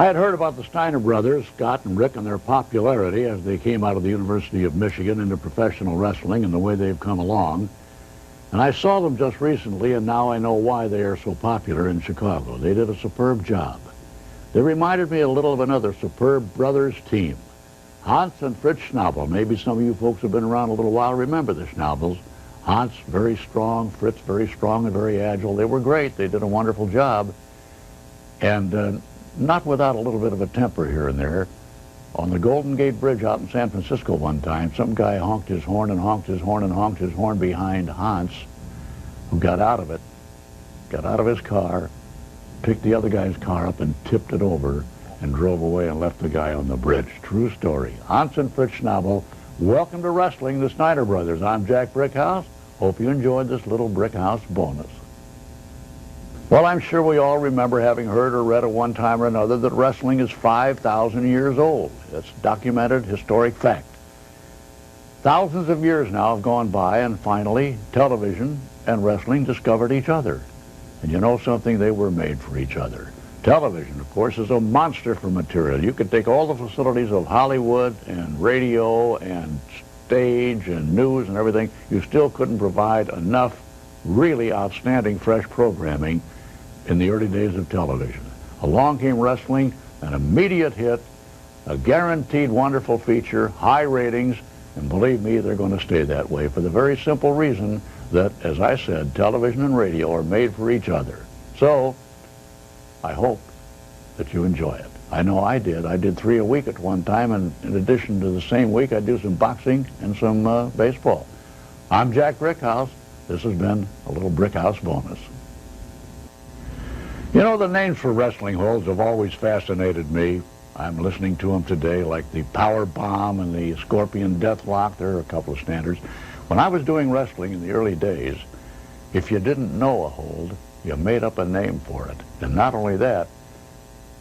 I had heard about the Steiner brothers, Scott and Rick, and their popularity as they came out of the University of Michigan into professional wrestling and the way they've come along. And I saw them just recently, and now I know why they are so popular in Chicago. They did a superb job. They reminded me a little of another superb brothers team, Hans and Fritz Schnabel. Maybe some of you folks have been around a little while remember the Schnabels. Hans, very strong, Fritz, very strong and very agile. They were great. They did a wonderful job. And not without a little bit of a temper here and there. On the Golden Gate Bridge out in San Francisco one time, some guy honked his horn and honked his horn and honked his horn behind Hans, who got out of it, got out of his car, picked the other guy's car up and tipped it over and drove away and left the guy on the bridge. True story. Hans and Fritz Schnabel, welcome to Wrestling, the Steiner Brothers. I'm Jack Brickhouse. Hope you enjoyed this little Brickhouse bonus. Well, I'm sure we all remember having heard or read at one time or another that wrestling is 5,000 years old. That's documented historic fact. Thousands of years now have gone by, and finally television and wrestling discovered each other. And you know something? They were made for each other. Television, of course, is a monster for material. You could take all the facilities of Hollywood and radio and stage and news and everything. You still couldn't provide enough really outstanding fresh programming in the early days of television. Along came wrestling, an immediate hit, a guaranteed wonderful feature, high ratings, and believe me, they're going to stay that way for the very simple reason that, as I said, television and radio are made for each other. So, I hope that you enjoy it. I know I did. I did 3 a week at one time, and in addition to the same week, I do some boxing and some baseball. I'm Jack Brickhouse. This has been a little Brickhouse bonus. You know, the names for wrestling holds have always fascinated me. I'm listening to them today, like the Power Bomb and the Scorpion Deathlock. There are a couple of standards. When I was doing wrestling in the early days, if you didn't know a hold, you made up a name for it. And not only that,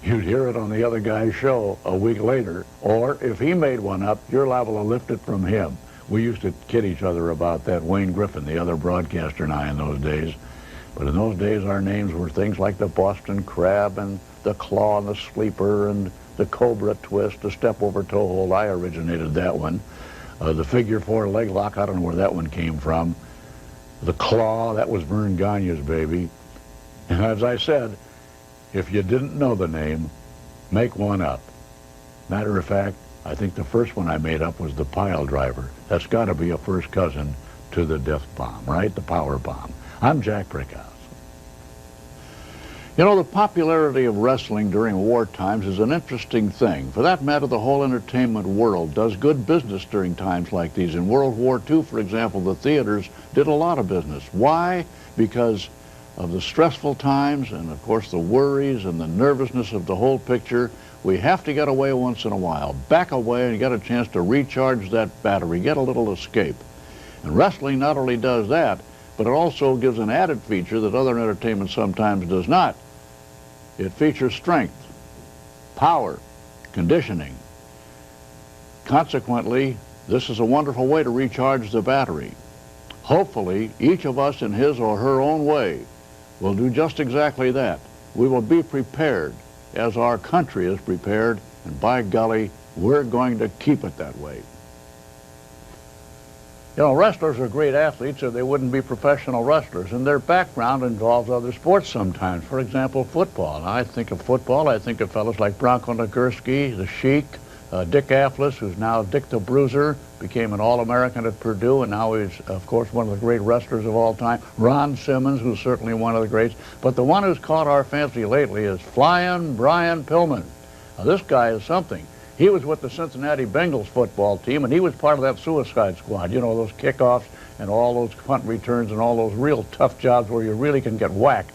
you'd hear it on the other guy's show a week later, or if he made one up, you're liable to lift it from him. We used to kid each other about that. Wayne Griffin, the other broadcaster, and I in those days. But in those days, our names were things like the Boston Crab and the Claw and the Sleeper and the Cobra Twist, the Step Over Toe Hold. I originated that one. The Figure 4 Leg Lock, I don't know where that one came from. The Claw, that was Vern Gagne's baby. And as I said, if you didn't know the name, make one up. Matter of fact, I think the first one I made up was the Pile Driver. That's got to be a first cousin to the Death Bomb, right? The Power Bomb. I'm Jack Brickhouse. You know, the popularity of wrestling during war times is an interesting thing. For that matter, the whole entertainment world does good business during times like these. In World War II, for example, the theaters did a lot of business. Why? Because of the stressful times and, of course, the worries and the nervousness of the whole picture. We have to get away once in a while, back away and get a chance to recharge that battery, get a little escape. And wrestling not only does that, but it also gives an added feature that other entertainment sometimes does not. It features strength, power, conditioning. Consequently, this is a wonderful way to recharge the battery. Hopefully, each of us in his or her own way will do just exactly that. We will be prepared as our country is prepared, and by golly, we're going to keep it that way. You know, wrestlers are great athletes or they wouldn't be professional wrestlers, and their background involves other sports sometimes. For example, football. Now, I think of football, I think of fellows like Bronco Nagurski, the Sheik, Dick Afflis, who's now Dick the Bruiser, became an All-American at Purdue, and now he's, of course, one of the great wrestlers of all time. Ron Simmons, who's certainly one of the greats. But the one who's caught our fancy lately is Flying Brian Pillman. Now, this guy is something. He was with the Cincinnati Bengals football team, and he was part of that Suicide Squad. You know, those kickoffs and all those punt returns and all those real tough jobs where you really can get whacked.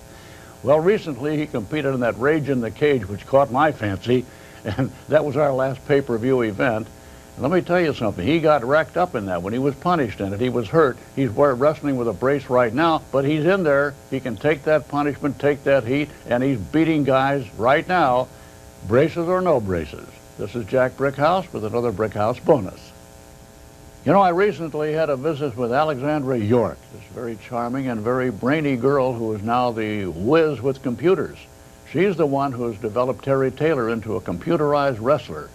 Well, recently he competed in that Rage in the Cage, which caught my fancy, and that was our last pay-per-view event. And let me tell you something. He got wrecked up in that when he was punished in it. He was hurt. He's wrestling with a brace right now, but he's in there. He can take that punishment, take that heat, and he's beating guys right now, braces or no braces. This is Jack Brickhouse with another Brickhouse bonus. You know, I recently had a visit with Alexandra York, this very charming and very brainy girl who is now the whiz with computers. She's the one who's developed Terry Taylor into a computerized wrestler.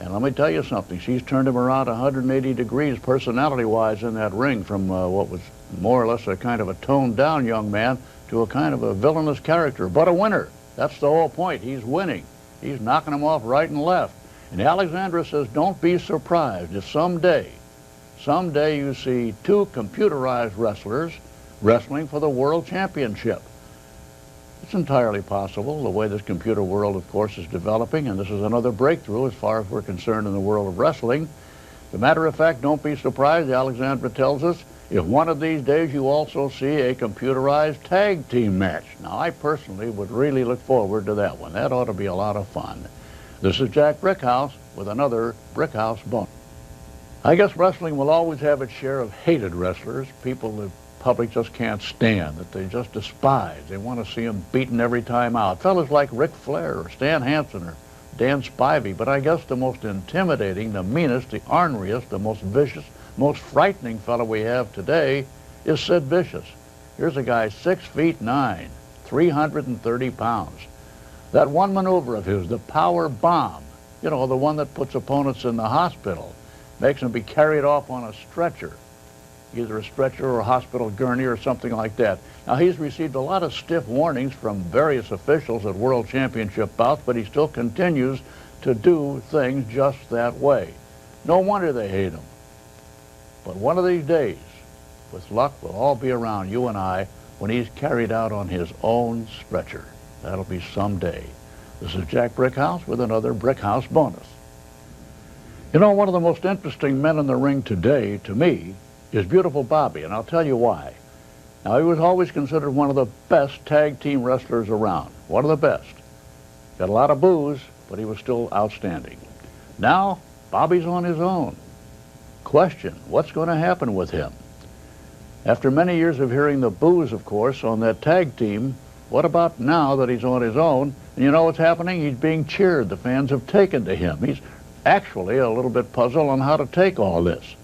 And let me tell you something, she's turned him around 180 degrees personality-wise in that ring from what was more or less a kind of a toned-down young man to a kind of a villainous character, but a winner. That's the whole point. He's winning. He's knocking him off right and left. And Alexandra says, don't be surprised if someday you see two computerized wrestlers wrestling for the World Championship. It's entirely possible, the way this computer world, of course, is developing, and this is another breakthrough as far as we're concerned in the world of wrestling. As a matter of fact, don't be surprised, Alexandra tells us, if one of these days you also see a computerized tag team match. Now, I personally would really look forward to that one. That ought to be a lot of fun. This is Jack Brickhouse with another Brickhouse Bonus. I guess wrestling will always have its share of hated wrestlers, people the public just can't stand, that they just despise. They want to see them beaten every time out. Fellas like Ric Flair or Stan Hansen or Dan Spivey. But I guess the most intimidating, the meanest, the orneriest, the most vicious, most frightening fellow we have today is Sid Vicious. Here's a guy 6'9", 330 pounds. That one maneuver of his, the power bomb, you know, the one that puts opponents in the hospital, makes them be carried off on a stretcher, either a stretcher or a hospital gurney or something like that. Now, he's received a lot of stiff warnings from various officials at World Championship bouts, but he still continues to do things just that way. No wonder they hate him. But one of these days, with luck, we'll all be around, you and I, when he's carried out on his own stretcher. That'll be someday. This is Jack Brickhouse with another Brickhouse Bonus. You know, one of the most interesting men in the ring today, to me, is Beautiful Bobby, and I'll tell you why. Now, he was always considered one of the best tag team wrestlers around. One of the best. Got a lot of boos, but he was still outstanding. Now, Bobby's on his own. Question, what's going to happen with him? After many years of hearing the boos, of course, on that tag team, what about now that he's on his own? And you know what's happening? He's being cheered. The fans have taken to him. He's actually a little bit puzzled on how to take all this.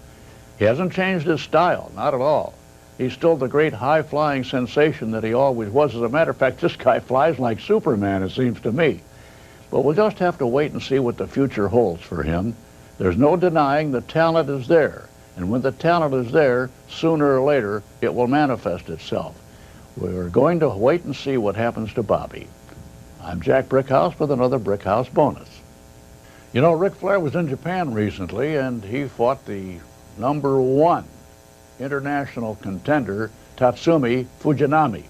He hasn't changed his style, not at all. He's still the great high-flying sensation that he always was. As a matter of fact, this guy flies like Superman, it seems to me. But we'll just have to wait and see what the future holds for him. There's no denying the talent is there. And when the talent is there, sooner or later, it will manifest itself. We're going to wait and see what happens to Bobby. I'm Jack Brickhouse with another Brickhouse Bonus. You know, Ric Flair was in Japan recently, and he fought the #1 international contender, Tatsumi Fujinami.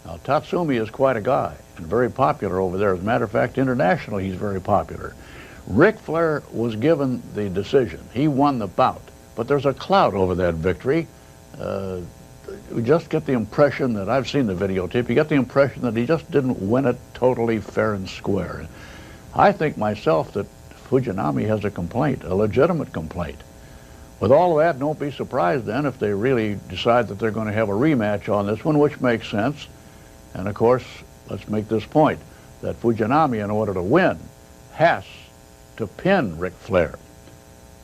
Now, Tatsumi is quite a guy and very popular over there. As a matter of fact, internationally, he's very popular. Ric Flair was given the decision. He won the bout, but there's a cloud over that victory. You just get the impression that, I've seen the videotape, you get the impression that he just didn't win it totally fair and square. I think myself that Fujinami has a complaint, a legitimate complaint. With all of that, don't be surprised then if they really decide that they're going to have a rematch on this one, which makes sense. And of course, let's make this point, that Fujinami, in order to win, has to pin Ric Flair.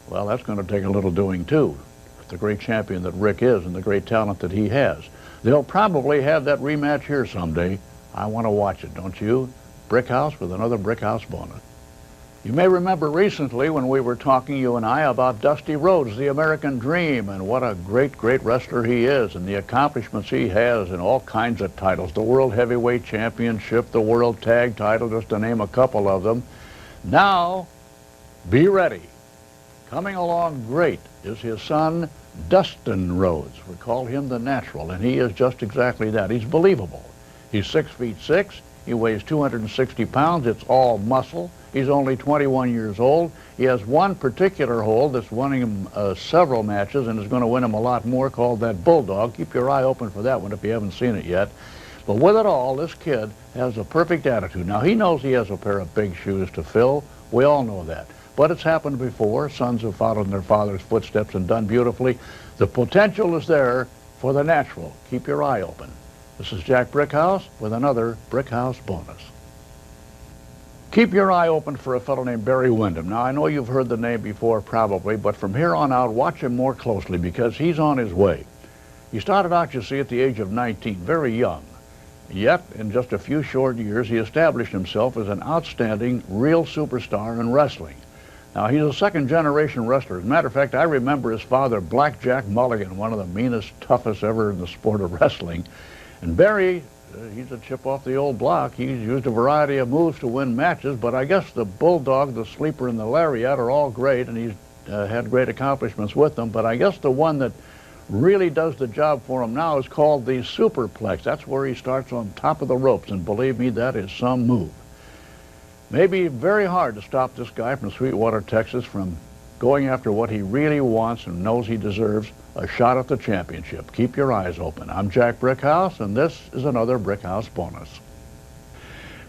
Well, that's going to take a little doing too, with the great champion that Rick is and the great talent that he has. They'll probably have that rematch here someday. I want to watch it, don't you? Brickhouse with another Brickhouse Bonus. You may remember recently when we were talking, you and I, about Dusty Rhodes, the American Dream, and what a great, great wrestler he is, and the accomplishments he has in all kinds of titles. The World Heavyweight Championship, the World Tag title, just to name a couple of them. Now, be ready. Coming along great is his son, Dustin Rhodes. We call him the Natural, and he is just exactly that. He's believable. He's 6'6". He weighs 260 pounds. It's all muscle. He's only 21 years old. He has one particular hold that's winning him several matches and is going to win him a lot more, called that Bulldog. Keep your eye open for that one if you haven't seen it yet. But with it all, this kid has a perfect attitude. Now, he knows he has a pair of big shoes to fill. We all know that. But it's happened before. Sons have followed in their father's footsteps and done beautifully. The potential is there for the Natural. Keep your eye open. This is Jack Brickhouse with another Brickhouse Bonus. Keep your eye open for a fellow named Barry Windham. Now, I know you've heard the name before probably, but from here on out, watch him more closely because he's on his way. He started out, you see, at the age of 19, very young. Yet, in just a few short years, he established himself as an outstanding, real superstar in wrestling. Now, he's a second-generation wrestler. As a matter of fact, I remember his father, Blackjack Mulligan, one of the meanest, toughest ever in the sport of wrestling. And Barry, he's a chip off the old block. He's used a variety of moves to win matches, but I guess the Bulldog, the Sleeper, and the Lariat are all great, and he's had great accomplishments with them. But I guess the one that really does the job for him now is called the Superplex. That's where he starts on top of the ropes, and believe me, that is some move. Maybe very hard to stop this guy from Sweetwater, Texas, from going after what he really wants and knows he deserves, a shot at the championship. Keep your eyes open. I'm Jack Brickhouse, and this is another Brickhouse bonus.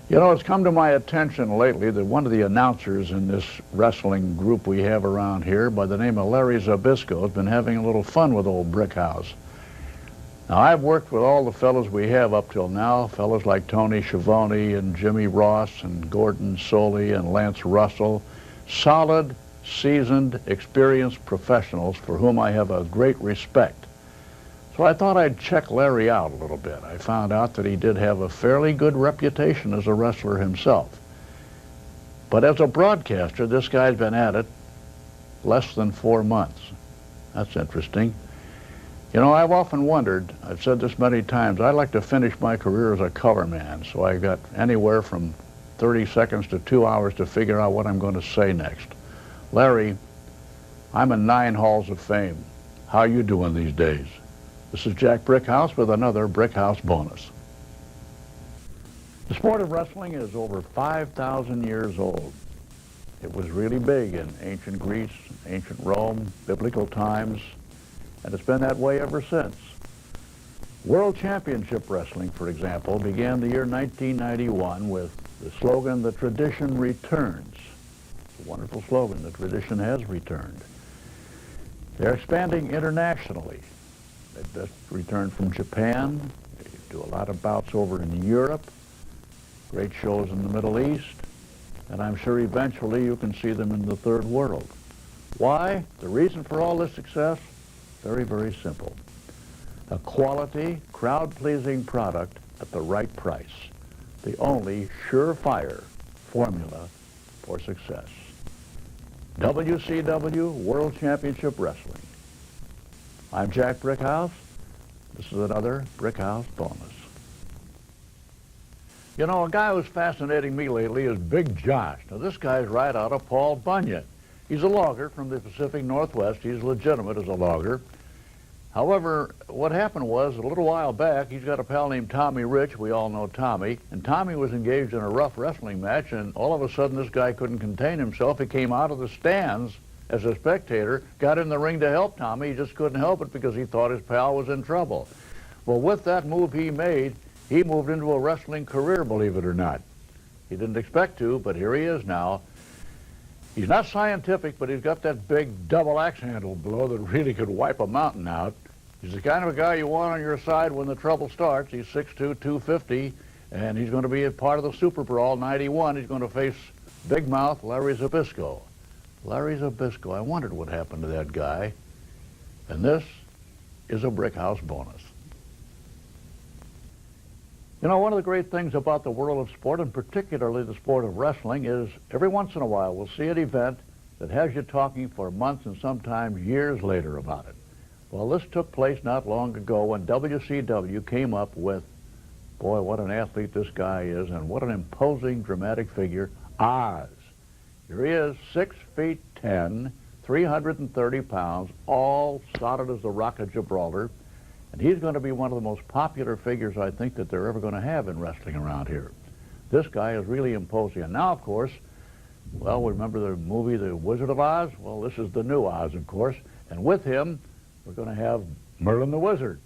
You know, it's come to my attention lately that one of the announcers in this wrestling group we have around here, by the name of Larry Zbyszko, has been having a little fun with old Brickhouse. Now, I've worked with all the fellows we have up till now, fellows like Tony Schiavone and Jimmy Ross and Gordon Soley and Lance Russell, solid, seasoned, experienced professionals for whom I have a great respect. So I thought I'd check Larry out a little bit. I found out that he did have a fairly good reputation as a wrestler himself. But as a broadcaster, this guy's been at it less than 4 months. That's interesting. You know, I've often wondered, I've said this many times, I'd like to finish my career as a color man, so I got anywhere from 30 seconds to 2 hours to figure out what I'm going to say next. Larry, I'm in 9 halls of fame. How you doing these days? This is Jack Brickhouse with another Brickhouse bonus. The sport of wrestling is over 5,000 years old. It was really big in ancient Greece, ancient Rome, biblical times, and it's been that way ever since. World Championship Wrestling, for example, began the year 1991 with the slogan, "The Tradition Returns." It's a wonderful slogan. The tradition has returned. They're expanding internationally. They've just returned from Japan. They do a lot of bouts over in Europe, great shows in the Middle East, and I'm sure eventually you can see them in the Third World. Why? The reason for all this success? Very, very simple. A quality, crowd-pleasing product at the right price. The only surefire formula for success. WCW World Championship Wrestling. I'm Jack Brickhouse. This is another Brickhouse bonus. You know, a guy who's fascinating me lately is Big Josh. Now, this guy's right out of Paul Bunyan. He's a logger from the Pacific Northwest. He's legitimate as a logger. However, what happened was, a little while back, he's got a pal named Tommy Rich. We all know Tommy. And Tommy was engaged in a rough wrestling match, and all of a sudden this guy couldn't contain himself. He came out of the stands as a spectator, got in the ring to help Tommy. He just couldn't help it because he thought his pal was in trouble. Well, with that move he made, he moved into a wrestling career, believe it or not. He didn't expect to, but here he is now. He's not scientific, but he's got that big double axe handle blow that really could wipe a mountain out. He's the kind of a guy you want on your side when the trouble starts. He's 6'2", 250, and he's going to be a part of the Super Brawl 91. He's going to face Big Mouth Larry Zbyszko. Larry Zbyszko, I wondered what happened to that guy. And this is a Brickhouse bonus. You know, one of the great things about the world of sport, and particularly the sport of wrestling, is every once in a while we'll see an event that has you talking for months and sometimes years later about it. Well, this took place not long ago when WCW came up with, boy, what an athlete this guy is, and what an imposing, dramatic figure, Oz. Here he is, 6'10", 330 pounds, all solid as the Rock of Gibraltar. And he's going to be one of the most popular figures, I think, that they're ever going to have in wrestling around here. This guy is really imposing. And now, of course, well, remember the movie The Wizard of Oz? Well, this is the new Oz, of course. And with him, we're going to have Merlin the Wizard.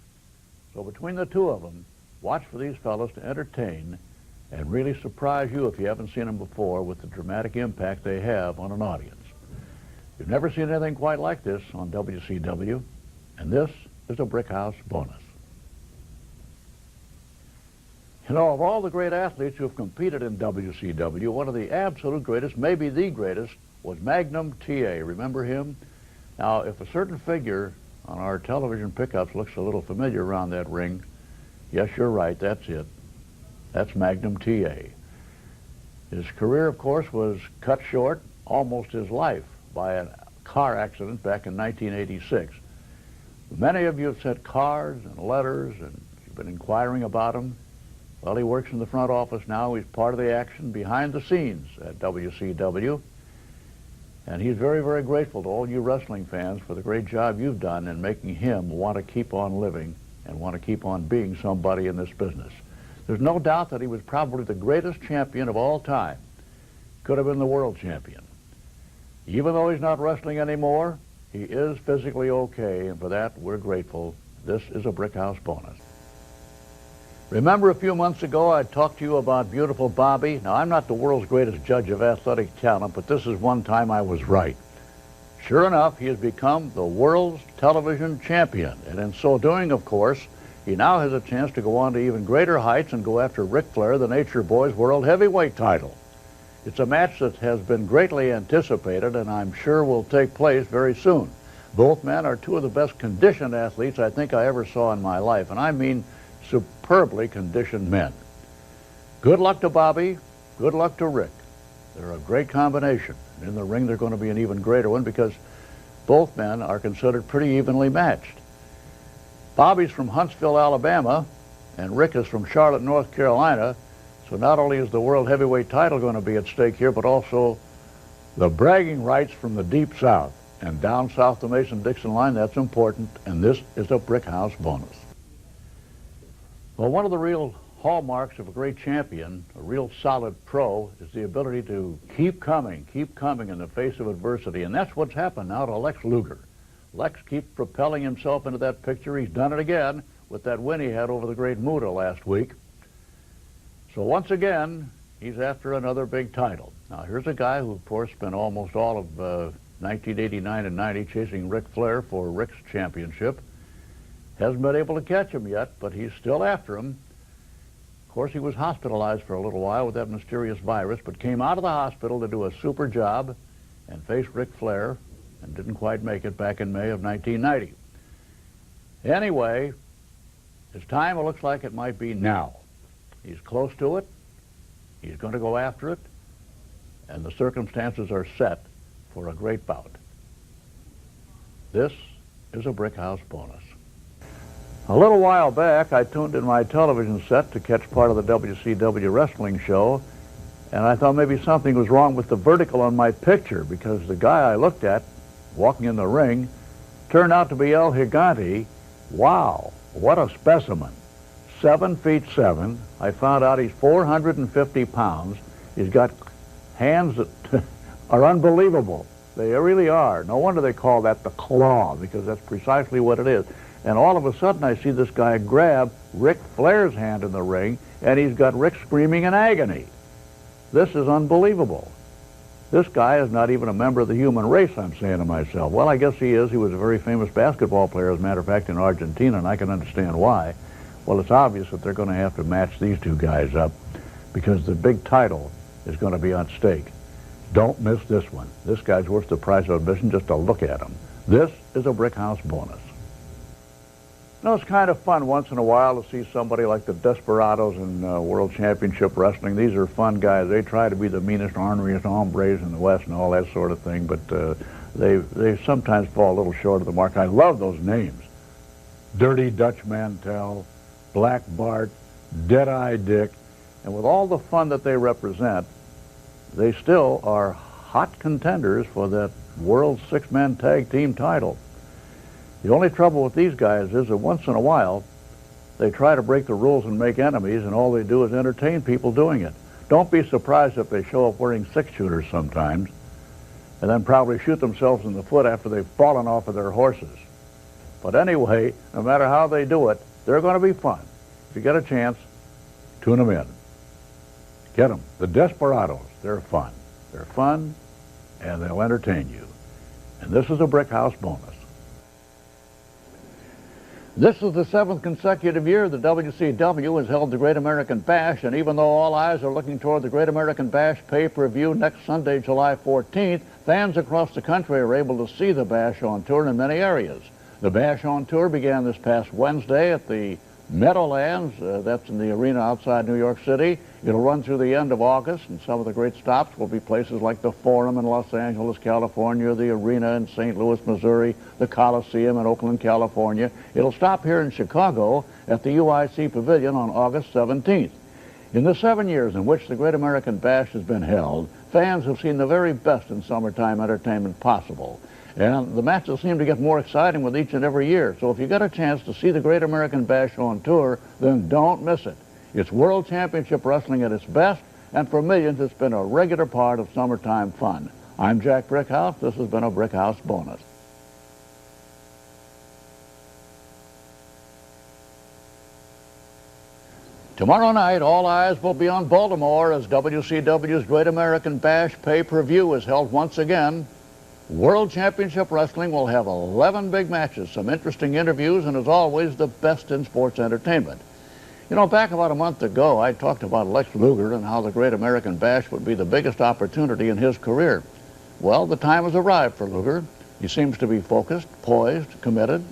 So between the two of them, watch for these fellows to entertain and really surprise you if you haven't seen them before with the dramatic impact they have on an audience. You've never seen anything quite like this on WCW, and this is a Brickhouse bonus. You know, of all the great athletes who have competed in WCW, one of the absolute greatest, maybe the greatest, was Magnum T.A. Remember him? Now, if a certain figure on our television pickups looks a little familiar around that ring, yes, you're right, that's it. That's Magnum TA. His career, of course, was cut short, almost his life, by a car accident back in 1986. Many of you have sent cards and letters, and you've been inquiring about him. Well, he works in the front office now. He's part of the action behind the scenes at WCW. And he's very, very grateful to all you wrestling fans for the great job you've done in making him want to keep on living and want to keep on being somebody in this business. There's no doubt that he was probably the greatest champion of all time. Could have been the world champion. Even though he's not wrestling anymore, he is physically okay, and for that, we're grateful. This is a Brickhouse bonus. Remember a few months ago I talked to you about beautiful Bobby? Now, I'm not the world's greatest judge of athletic talent, but this is one time I was right. Sure enough, he has become the world's television champion, and in so doing, of course, he now has a chance to go on to even greater heights and go after Ric Flair, the Nature Boy's world heavyweight title. It's a match that has been greatly anticipated and I'm sure will take place very soon. Both men are two of the best conditioned athletes I think I ever saw in my life, and I mean superbly conditioned men. Good luck to Bobby, good luck to Rick. They're a great combination. In the ring, they're going to be an even greater one because both men are considered pretty evenly matched. Bobby's from Huntsville, Alabama, and Rick is from Charlotte, North Carolina. So not only is the world heavyweight title going to be at stake here, but also the bragging rights from the Deep South. And down south the Mason-Dixon line, that's important, and this is a Brickhouse bonus. Well, one of the real hallmarks of a great champion, a real solid pro, is the ability to keep coming in the face of adversity. And that's what's happened now to Lex Luger. Lex keeps propelling himself into that picture. He's done it again with that win he had over the great Muta last week. So once again, he's after another big title. Now, here's a guy who, of course, spent almost all of 1989 and 90 chasing Ric Flair for Rick's championship. Hasn't been able to catch him yet, but he's still after him. Of course, he was hospitalized for a little while with that mysterious virus, but came out of the hospital to do a super job and face Ric Flair, and didn't quite make it back in May of 1990. Anyway, his time, it looks like it might be now. He's close to it. He's going to go after it, and the circumstances are set for a great bout. This is a Brickhouse bonus. A little while back, I tuned in my television set to catch part of the WCW wrestling show, and I thought maybe something was wrong with the vertical on my picture because the guy I looked at walking in the ring turned out to be El Gigante. Wow, what a specimen. 7'7". I found out he's 450 pounds. He's got hands that are unbelievable. They really are. No wonder they call that the claw, because that's precisely what it is. And all of a sudden I see this guy grab Ric Flair's hand in the ring, and he's got Rick screaming in agony. This is unbelievable. This guy is not even a member of the human race, I'm saying to myself. Well, I guess he is. He was a very famous basketball player, as a matter of fact, in Argentina, and I can understand why. Well, it's obvious that they're going to have to match these two guys up because the big title is going to be on stake. Don't miss this one. This guy's worth the price of admission just to look at him. This is a Brickhouse bonus. You know, it's kind of fun once in a while to see somebody like the Desperados in World Championship Wrestling. These are fun guys. They try to be the meanest, orneriest hombres in the West and all that sort of thing, but they sometimes fall a little short of the mark. I love those names. Dirty Dutch Mantel, Black Bart, Dead-Eye Dick, and with all the fun that they represent, they still are hot contenders for that World Six-Man Tag Team title. The only trouble with these guys is that once in a while, they try to break the rules and make enemies, and all they do is entertain people doing it. Don't be surprised if they show up wearing six-shooters sometimes, and then probably shoot themselves in the foot after they've fallen off of their horses. But anyway, no matter how they do it, they're going to be fun. If you get a chance, tune them in. Get them. The Desperados, they're fun. They're fun, and they'll entertain you. And this is a Brickhouse bonus. This is the 7th consecutive year the WCW has held the Great American Bash, and even though all eyes are looking toward the Great American Bash pay-per-view next Sunday, July 14th, fans across the country are able to see the Bash on tour in many areas. The Bash on tour began this past Wednesday at the Meadowlands, that's in the arena outside New York City. It'll run through the end of August, and some of the great stops will be places like the Forum in Los Angeles, California, the arena in St. Louis, Missouri, the Coliseum in Oakland, California. It'll stop here in Chicago at the UIC Pavilion on August 17th. In the 7 years in which the Great American Bash has been held, fans have seen the very best in summertime entertainment possible. And the matches seem to get more exciting with each and every year. So if you get a chance to see the Great American Bash on tour, then don't miss it. It's World Championship Wrestling at its best, and for millions it's been a regular part of summertime fun. I'm Jack Brickhouse. This has been a Brickhouse Bonus. Tomorrow night, all eyes will be on Baltimore as WCW's Great American Bash pay-per-view is held once again. World Championship Wrestling will have 11 big matches, some interesting interviews, and as always, the best in sports entertainment. You know, back about a month ago, I talked about Lex Luger and how the Great American Bash would be the biggest opportunity in his career. Well, the time has arrived for Luger. He seems to be focused, poised, committed.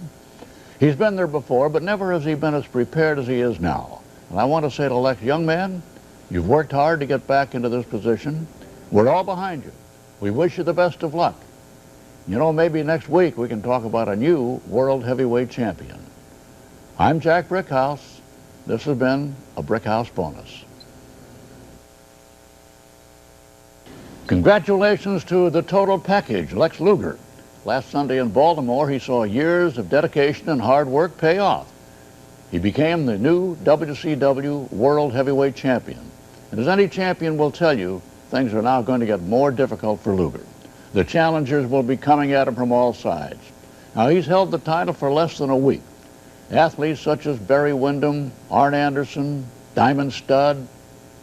He's been there before, but never has he been as prepared as he is now. And I want to say to Lex, young man, you've worked hard to get back into this position. We're all behind you. We wish you the best of luck. You know, maybe next week we can talk about a new World Heavyweight Champion. I'm Jack Brickhouse. This has been a Brickhouse Bonus. Congratulations to the total package, Lex Luger. Last Sunday in Baltimore, he saw years of dedication and hard work pay off. He became the new WCW World Heavyweight Champion. And as any champion will tell you, things are now going to get more difficult for Luger. The challengers will be coming at him from all sides. Now, he's held the title for less than a week. Athletes such as Barry Windham, Arn Anderson, Diamond Stud,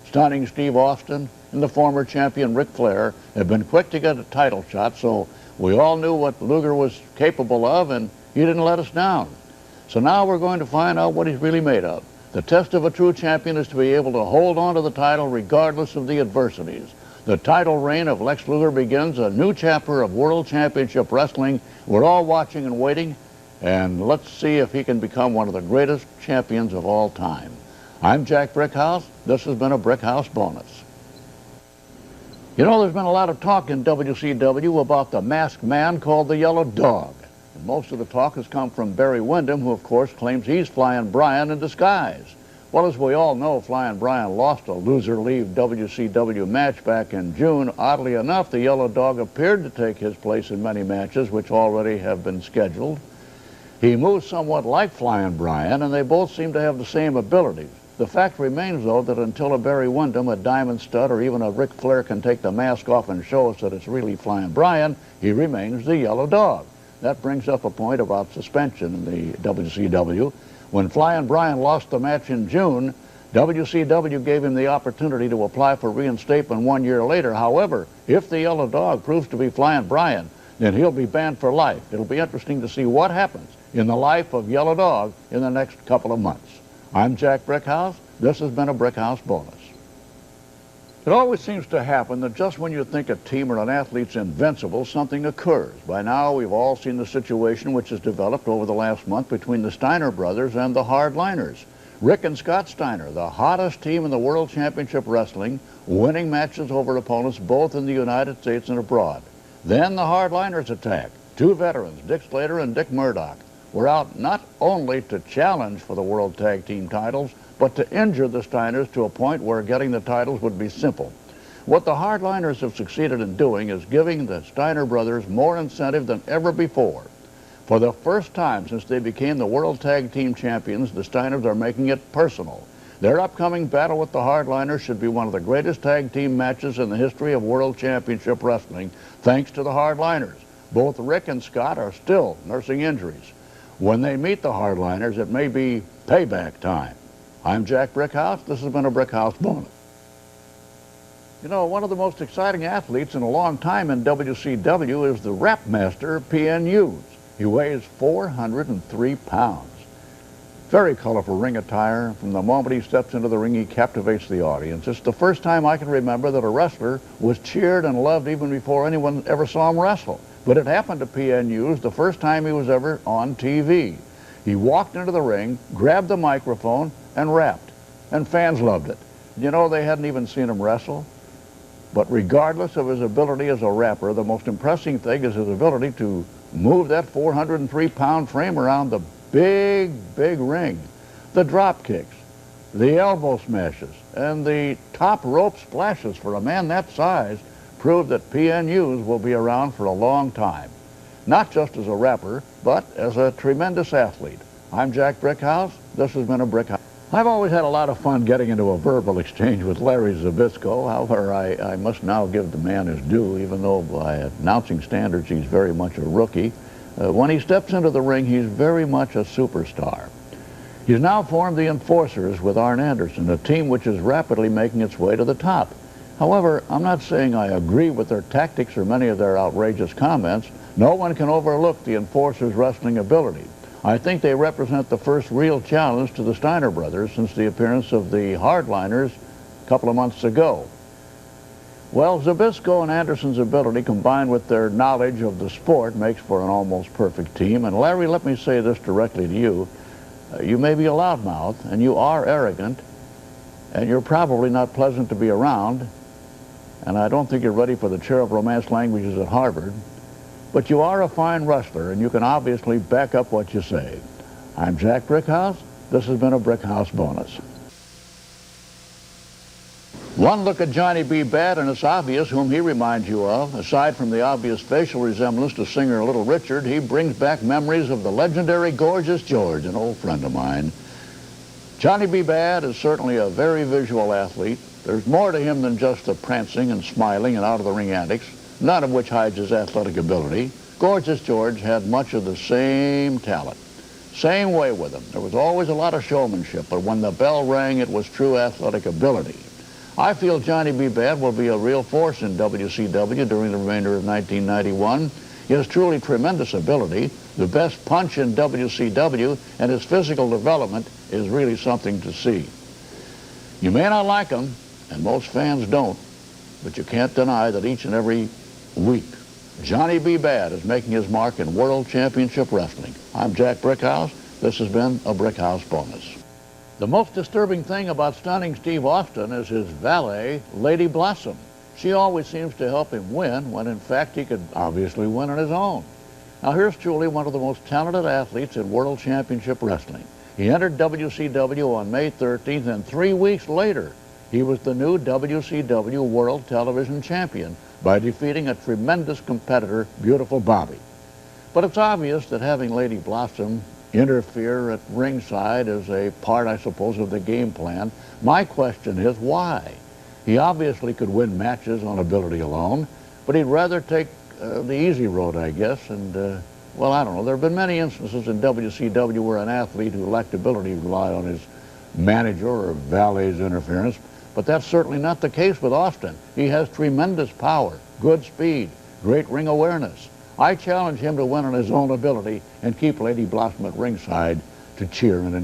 Stunning Steve Austin, and the former champion Ric Flair have been quick to get a title shot, so we all knew what Luger was capable of, and he didn't let us down. So now we're going to find out what he's really made of. The test of a true champion is to be able to hold on to the title regardless of the adversities. The title reign of Lex Luger begins a new chapter of World Championship Wrestling. We're all watching and waiting, and let's see if he can become one of the greatest champions of all time. I'm Jack Brickhouse. This has been a Brickhouse Bonus. You know, there's been a lot of talk in WCW about the masked man called the Yellow Dog. And most of the talk has come from Barry Windham, who of course claims he's Flying Brian in disguise. Well, as we all know, Flying Brian lost a loser-leave WCW match back in June. Oddly enough, the Yellow Dog appeared to take his place in many matches, which already have been scheduled. He moves somewhat like Flying Brian, and they both seem to have the same abilities. The fact remains, though, that until a Barry Windham, a Diamond Stud, or even a Ric Flair can take the mask off and show us that it's really Flying Brian, he remains the Yellow Dog. That brings up a point about suspension in the WCW. When Flying Brian lost the match in June, WCW gave him the opportunity to apply for reinstatement 1 year later. However, if the Yellow Dog proves to be Flying Brian, then he'll be banned for life. It'll be interesting to see what happens in the life of Yellow Dog in the next couple of months. I'm Jack Brickhouse. This has been a Brickhouse Bonus. It always seems to happen that just when you think a team or an athlete's invincible, something occurs. By now, we've all seen the situation which has developed over the last month between the Steiner brothers and the Hardliners. Rick and Scott Steiner, the hottest team in the World Championship Wrestling, winning matches over opponents both in the United States and abroad. Then the Hardliners attack. Two veterans, Dick Slater and Dick Murdoch, were out not only to challenge for the World Tag Team titles, but to injure the Steiners to a point where getting the titles would be simple. What the Hardliners have succeeded in doing is giving the Steiner brothers more incentive than ever before. For the first time since they became the World Tag Team Champions, the Steiners are making it personal. Their upcoming battle with the Hardliners should be one of the greatest tag team matches in the history of World Championship Wrestling, thanks to the Hardliners. Both Rick and Scott are still nursing injuries. When they meet the Hardliners, it may be payback time. I'm Jack Brickhouse. This has been a Brickhouse Bonus. You know, one of the most exciting athletes in a long time in WCW is the rap master, P.N. Hughes. He weighs 403 pounds. Very colorful ring attire. From the moment he steps into the ring, he captivates the audience. It's the first time I can remember that a wrestler was cheered and loved even before anyone ever saw him wrestle. But it happened to P.N. Hughes the first time he was ever on TV. He walked into the ring, grabbed the microphone, and rapped. And fans loved it. You know, they hadn't even seen him wrestle. But regardless of his ability as a rapper, the most impressive thing is his ability to move that 403-pound frame around the big, big ring. The drop kicks, the elbow smashes, and the top rope splashes for a man that size prove that PNUs will be around for a long time. Not just as a rapper, but as a tremendous athlete. I'm Jack Brickhouse. This has been a Brickhouse. I've always had a lot of fun getting into a verbal exchange with Larry Zbyszko. However, I must now give the man his due, even though by announcing standards he's very much a rookie. When he steps into the ring, he's very much a superstar. He's now formed the Enforcers with Arn Anderson, a team which is rapidly making its way to the top. However, I'm not saying I agree with their tactics or many of their outrageous comments. No one can overlook the Enforcers' wrestling ability. I think they represent the first real challenge to the Steiner brothers since the appearance of the Hardliners a couple of months ago. Well, Zbyszko and Anderson's ability combined with their knowledge of the sport makes for an almost perfect team. And Larry, let me say this directly to you. You may be a loudmouth, and you are arrogant, and you're probably not pleasant to be around, and I don't think you're ready for the chair of romance languages at Harvard. But you are a fine wrestler, and you can obviously back up what you say. I'm Jack Brickhouse. This has been a Brickhouse Bonus. One look at Johnny B. Bad, and it's obvious whom he reminds you of. Aside from the obvious facial resemblance to singer Little Richard, he brings back memories of the legendary Gorgeous George, an old friend of mine. Johnny B. Bad is certainly a very visual athlete. There's more to him than just the prancing and smiling and out-of-the-ring antics, none of which hides his athletic ability. Gorgeous George had much of the same talent. Same way with him. There was always a lot of showmanship, but when the bell rang, it was true athletic ability. I feel Johnny B. Bad will be a real force in WCW during the remainder of 1991. He has truly tremendous ability, the best punch in WCW, and his physical development is really something to see. You may not like him, and most fans don't, but you can't deny that each and every week, Johnny B. Bad is making his mark in World Championship Wrestling. I'm Jack Brickhouse. This has been a Brickhouse Bonus. The most disturbing thing about stunning Steve Austin is his valet, Lady Blossom. She always seems to help him win when in fact he could obviously win on his own. Now here's truly one of the most talented athletes in World Championship Wrestling. He entered WCW on May 13th, and 3 weeks later he was the new WCW World Television Champion by defeating a tremendous competitor, Beautiful Bobby. But it's obvious that having Lady Blossom interfere at ringside is a part, I suppose, of the game plan. My question is, why? He obviously could win matches on ability alone, but he'd rather take the easy road, I guess, and, well, I don't know. There have been many instances in WCW where an athlete who lacked ability relied on his manager or valet's interference, but that's certainly not the case with Austin. He has tremendous power, good speed, great ring awareness. I challenge him to win on his own ability and keep Lady Blossom at ringside to cheer and encourage.